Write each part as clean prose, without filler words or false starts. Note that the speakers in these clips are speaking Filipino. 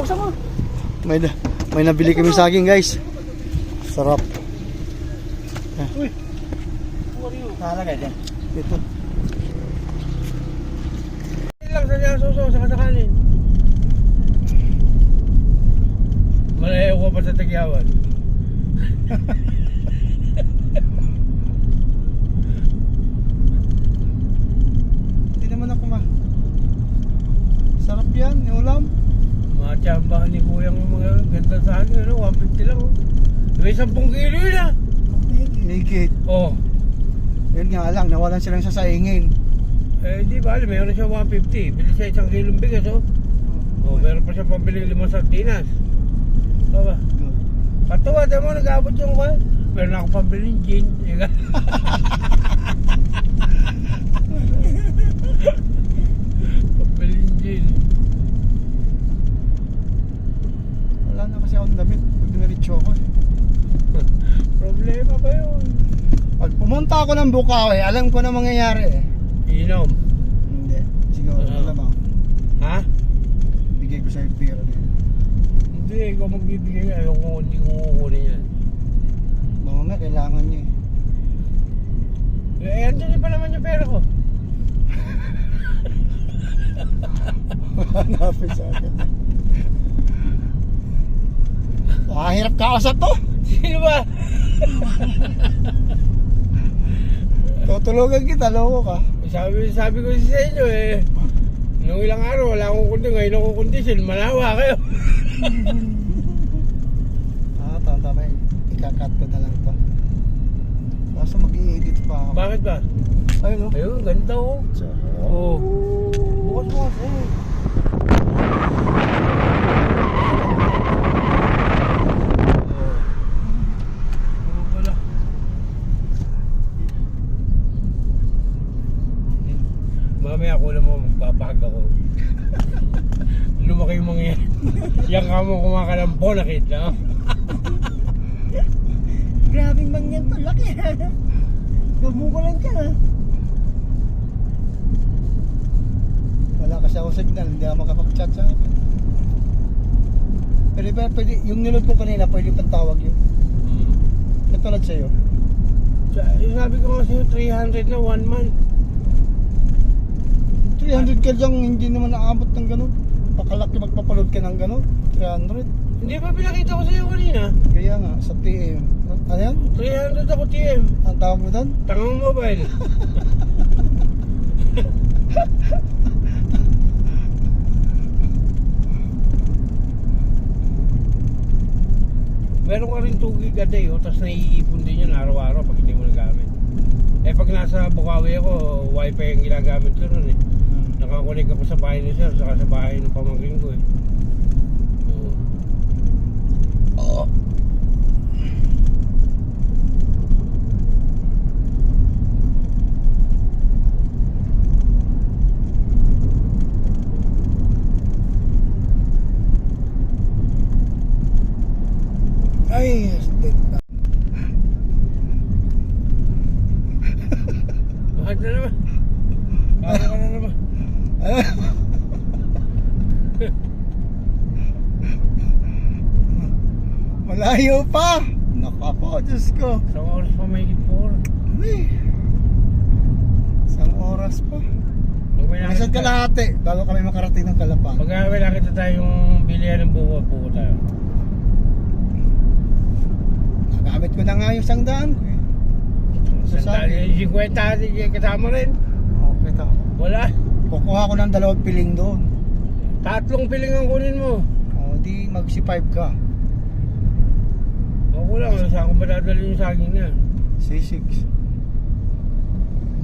buksan mo. May nabili kami saging, guys. Sarap. Uy. Nakalagay dyan. Ito. Lang sa niya suso sa kasakanin. Malayo ko pa sa Tagyawan. Hindi naman ako sarap yan, yung ulam. Mga tiyambahan ni Kuyang mga ganda sa akin, ano, 150 lang. Oh. May 10 kilo yun ah. Naked. Oh. Yun nga lang, nawalan silang sasaingin. Di ba, mayroon siya 150. Bili siya 1 kilong bigas, oh. Oh, meron pa siya pambili 5 sardinas. Diba? Katuwa, tayo mo, nag-abot yung ko. Meron ako pambili ng gin. Pambili ng gin. Wala na kasi akong damit. Pag dumiretso ako eh. Problema ba yun? Pag pumunta ako ng Bukawi, alam ko na mangyayari eh. Inom. Hindi. Siguro, alam ako. Ha? Bigay ko sa'yo pera na yun. Hindi, ikaw magbibigay. Ayoko, hindi ko kukunin yan. Mamaya, kailangan niya eh. Andyan pa naman yung pera ko. Hanapin sa akin. Hirap kausap to. Sino ba? Tutulugan kita, loko ka. Sabi ko sa inyo eh. Nung ilang araw, wala akong kundi. Ngayon ako kondisyon. Malawa kayo. Tama. Ikakat ko na lang ito. Basta mag-i-edit pa ako. Bakit ba? Ayun o. Ayun, ganda oh. Oo. Bukas mo ako. Mamaya ako lang mo, magbabahag ako. Lumaki yung mga yan. Yan ka mo kumakalampo, nakita. Grabing mangyan to, laki. Gumugulan ka na. Wala kasi ako signal, hindi ako makapag-chat sa akin. Pero pwede, yung nilod ko kanina, pwede pang tawag yun. Natulad sa'yo. Sabi ko nga sa'yo, 300 na 1 month. 300 ka dyan, hindi naman naabot ng ganun. Pakalaki magpapaload ka ng ganun. 300. Hindi ba pinakita ko sa'yo kanina? Kaya nga, sa TM. Ano yan? 300 ako TM. Ang tawag mo doon? Tangang mobile. Meron ka rin 2 gig a day, oh, tapos naiipon din yun araw-araw pag hindi mo nagamit. Eh pag nasa Bukawi ako, wifi ang ginagamit ko ron eh. Nakakunik ako sa bahay ni sir, saka sa bahay ng pamangkin ko eh. Oo. Ay, dead na. Bakit na naman? Kaya ka na naman. Malayo pa. Nakapa, Diyos ko. Isang oras pa may gitpor. Isang oras pa. Isang kalahati bago kami makarating ng Kalapang. Pag may nakita tayong bilihan ng buko tayo. Nagamit ko na nga yung 100 ko eh. Sandali, 50 kasama rin. Okay to. Wala. Kukuha ko ng 2 piling doon. 3 piling ang kunin mo. O di magsi-5 ka. Ako lang, saan ko ba dadali yung saging na? C6.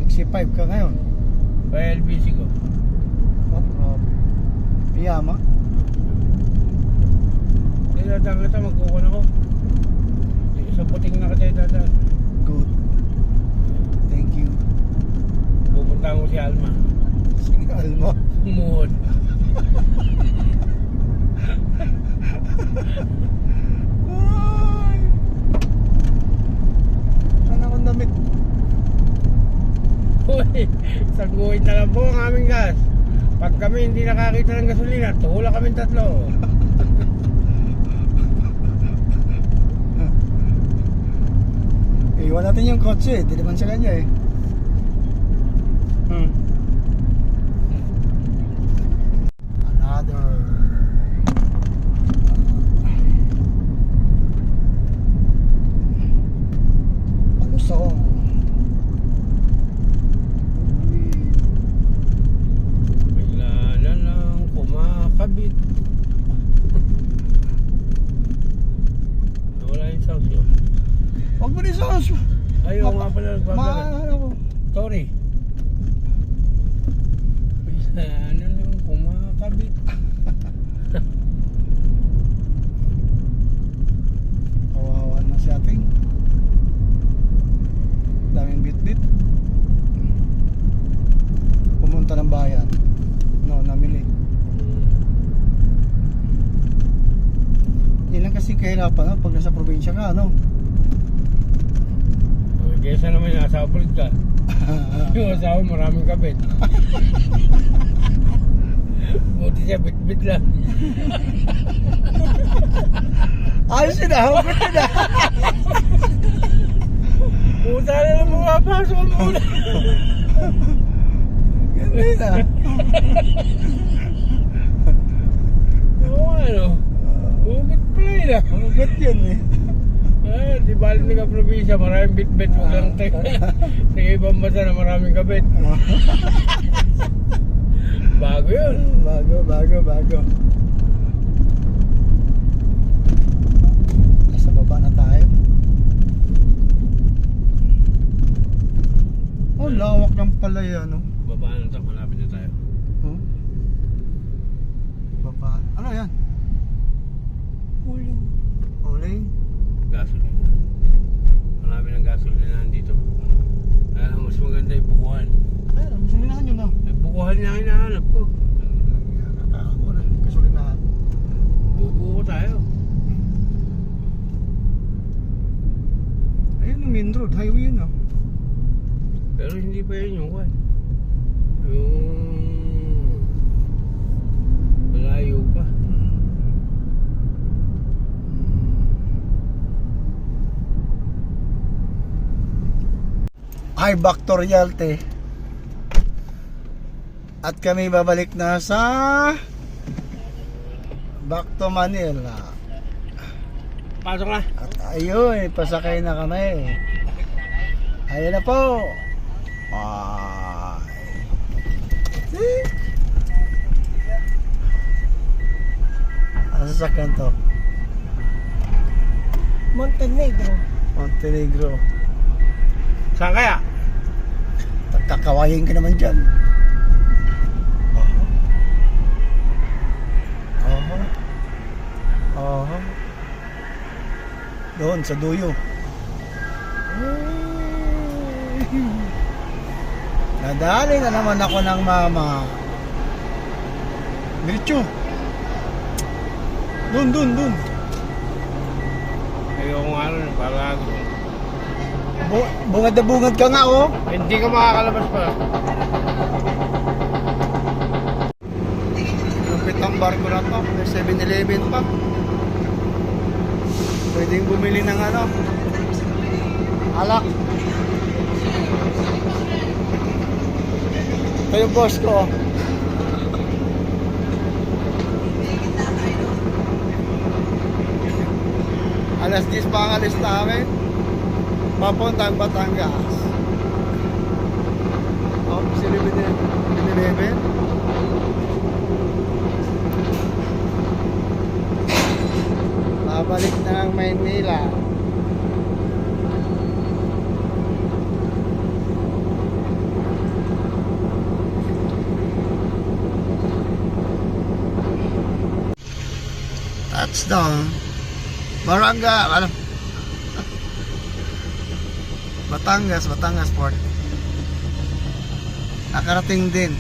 Magsi-5 ka ngayon. Kaya LBC ko. Oh, grabe. Piyama. Dadaan kita, magkukuha ako. Isang puting na kita dadaan. Good. Thank you. Pupunta ko si Alma. Sige, Alma. Umuhod. Ay! Saan akong damit? Uy, isang guhit na lang po ang aming gas. Pag kami hindi nakakita ng gasolina, tuhula kami 3. Iwan natin yung kotse eh. Di naman sa kanya eh. Another palusong. Bigla na lang kumakabit. Nawala yung sound ko. Huwag mo rin sa aso. Ayaw nga pala nagbabagat. Ano ko? Sorry. Bigla na lang kumakabit. Kawawa na si ating. Daming bit-bit. Pumunta ng bayan. No, namili. Yan lang kasi kahirapan pag nasa probinsya ka, no? Kesa naman yung nasa abroad ka. Yung asawa maraming kabit. Buti siya bit-bit lang. Ayos yun ah, hugot yun ah. Puta na lang mapapasok ang muna. Ganda yun ah. Oo ano. Hugot pala yun ah. Hugot yun eh. Ah, di balik na ka probinsya, maraming bit-bit. Huwag lang tayo. Sa ibang bansa na maraming kabit. Bago yun. Bago. Nasa baba na tayo. Oh, lawak lang pala yan, no? Babaan na tayo, malapit na tayo. Oh. Baba. Ano yan? Uling. Gasolina. Marami ng gasolina dito. Mas maganda yung bukuhan. Ayun, gasolinahan yun ah. Yung bukuhan niya ang hinahanap ko. Gasolinahan. Bubuo tayo. Ayun, yung main road, highway yun ah. Pero hindi pa yun yung kwan. Yung malayo pa. Ay, back to Realte. At kami babalik na sa back to Manila. Pasok na. At ayun, pasakay na kami. Ayun na po. Ay. Ano sasakyan to? Montenegro. Saan kaya? Kakawayin ka naman dyan. Doon sa duyo. Nadali na naman ako ng mama. Diretso. Doon. Ayoko nga rin, para Bungad na bungad ka nga oh. hindi ka makakalabas pa. Lupit ang barko na to. May 7-Eleven pa. Pwedeng bumili ng ano, alak. Ito yung boss ko. Alas 10 pa ang alis namin. Papuntang Batangas. Oh, 7-Eleven. Babalik na ng Maynila. Touchdown. Barangay, Batangas Port. Nakarating din.